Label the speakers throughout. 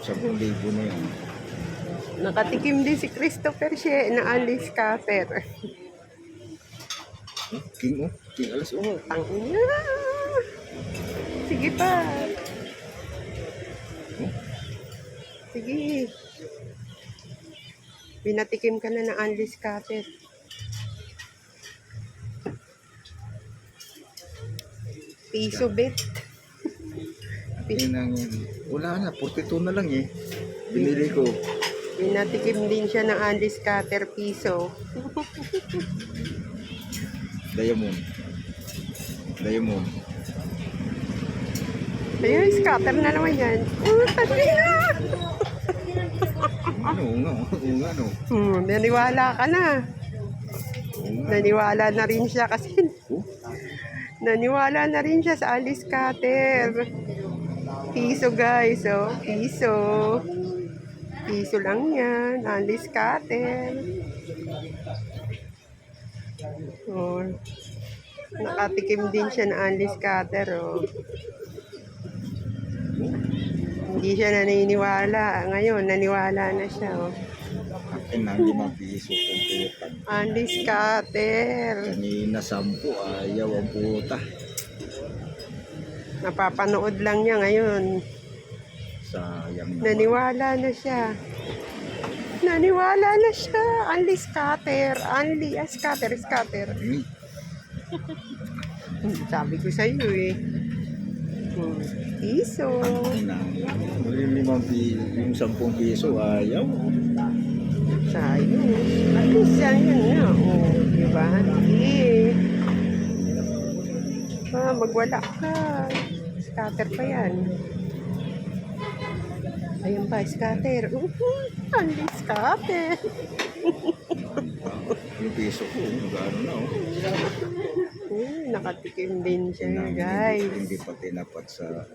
Speaker 1: 10,000 na yan.
Speaker 2: Nakatikim din si Christopher She na alis cutter.
Speaker 1: King, oh. King alas, oh.
Speaker 2: Tangina. Sige pa. Sige. Pinatikim ka na ng alis cutter. Piso bet.
Speaker 1: Wala na, 42 na lang eh. Binili ko.
Speaker 2: Pinatikim din siya ng alis cutter piso.
Speaker 1: Diamond. Diamond.
Speaker 2: Ayun, scatter na naman yan. Tangina.
Speaker 1: Ano, no.
Speaker 2: Naniwala ka na. Naniwala na rin siya kasi naniwala na rin siya sa alis cutter. Piso guys, oh. Piso. Piso lang yan. Alis cutter. Oh. Nakatikim din siya ng alis cutter, oh. Hindi siya naniniwala. Ngayon, naniwala na siya, oh.
Speaker 1: Akin na 5 piso kumputan.
Speaker 2: Alis cutter.
Speaker 1: Kanina 10, ayaw ang puta.
Speaker 2: Napapanood lang niya ngayon.
Speaker 1: Sayang naman.
Speaker 2: Naniwala na siya. Naniwala na siya. Only scatter. Only scatter. Sabi ko sa iyo eh. Piso.
Speaker 1: Yung 10 piso, ayaw.
Speaker 2: Sayo. At least yan nga. Oh, diba? Eh. Magwala ka. Scatter pa yan. Ayan pa, scatter. Only scatter.
Speaker 1: Yung piso ko, magano na, oh.
Speaker 2: Nakatikim din siya, guys.
Speaker 1: Hindi pa tinapat sa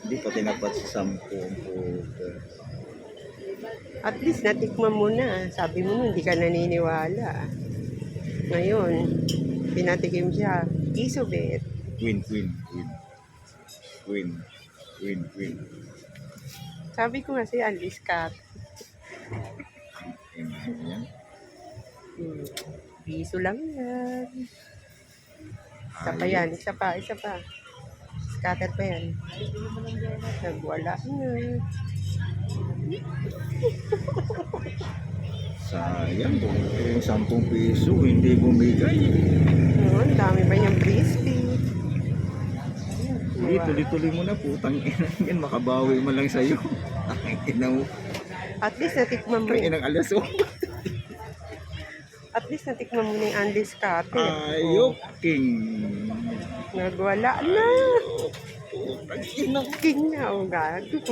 Speaker 1: 10 ang puta.
Speaker 2: At least natikman mo na. Sabi mo hindi ka naniniwala. Ngayon, pinatikim siya. Piso bet.
Speaker 1: Win.
Speaker 2: Sabi ko nga siya, alis ka.
Speaker 1: Yan.
Speaker 2: Piso lang yan. Isa pa. Scatter pa yan. Nagwala na.
Speaker 1: Sayang kung yung 10 piso hindi bumigay.
Speaker 2: Ang dami pa niyang crispy.
Speaker 1: Hindi, tuloy-tuloy mo na, putang ina yan, makabawi man lang sa'yo. Ang ina mo.
Speaker 2: At least natikman mo.
Speaker 1: Ang inang alas, oh.
Speaker 2: At least natikman mo na yung Andes Cutter.
Speaker 1: Ayok, king.
Speaker 2: Nagwala na.
Speaker 1: Putang ina.
Speaker 2: King na, oh, gago.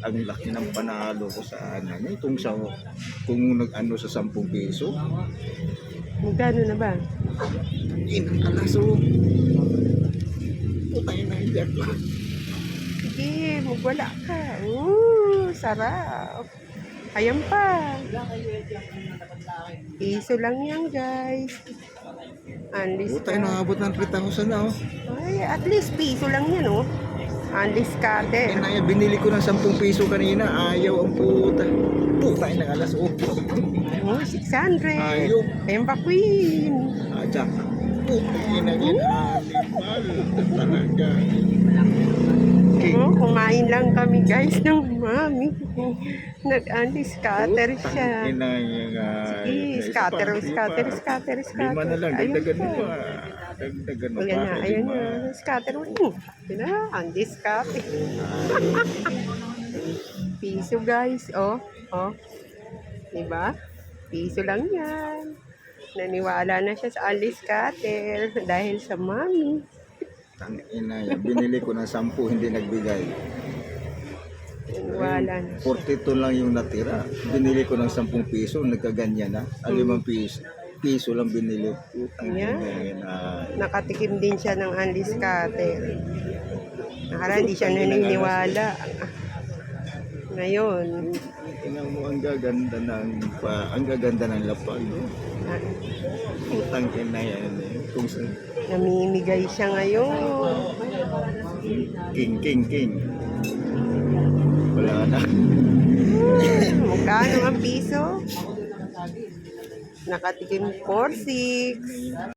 Speaker 1: Ang laki ng panalo ko sa ano. Kung nag-ano sa 10 piso.
Speaker 2: Magkano na ba?
Speaker 1: Inang alas, oh. Putang ina, hindi ako.
Speaker 2: Sige, magwala ka. Sarap. Ayan pa. Piso lang yan, guys. Unlis
Speaker 1: Puta,
Speaker 2: ka.
Speaker 1: inaabot ng 3,000 na, oh.
Speaker 2: Ay, at least piso lang yan, oh. Unlis ka, te.
Speaker 1: Kaya binili ko ng 10 piso kanina, ayaw ang puta. Puta, inang alas, oh.
Speaker 2: 600.
Speaker 1: Ayun.
Speaker 2: Ayan pa, queen.
Speaker 1: Jack. Puta, inang animal. Talaga.
Speaker 2: Kumain lang kami, guys, ng mami. Nag-unlis cutter siya. Sige, scatter.
Speaker 1: Lima na lang, dagdagan mo pa. Dagdagan mo pa.
Speaker 2: Ayan na, scatter mo. Yun na, unlis cutter. Piso, guys. Oh. Diba? Piso lang yan. Naniwala na siya sa unlis cutter dahil sa mami.
Speaker 1: Tangina yan. Binili ko ng 10, hindi nagbigay.
Speaker 2: Naniwala na.
Speaker 1: 42 lang yung natira. Binili ko ng 10 piso, nagkaganyan na. 5 piso lang binili. Putang
Speaker 2: Yeah.
Speaker 1: ina.
Speaker 2: Nakatikim din siya ng unlis cutter. Nakala hindi siya naniniwala. Ngayon,
Speaker 1: Tingnan mo, ang gaganda ng lapag. Putang ina yan. Kung
Speaker 2: namimigay siya ngayon.
Speaker 1: king. Wala na.
Speaker 2: Magkano ang piso? Nakatikim 4.6.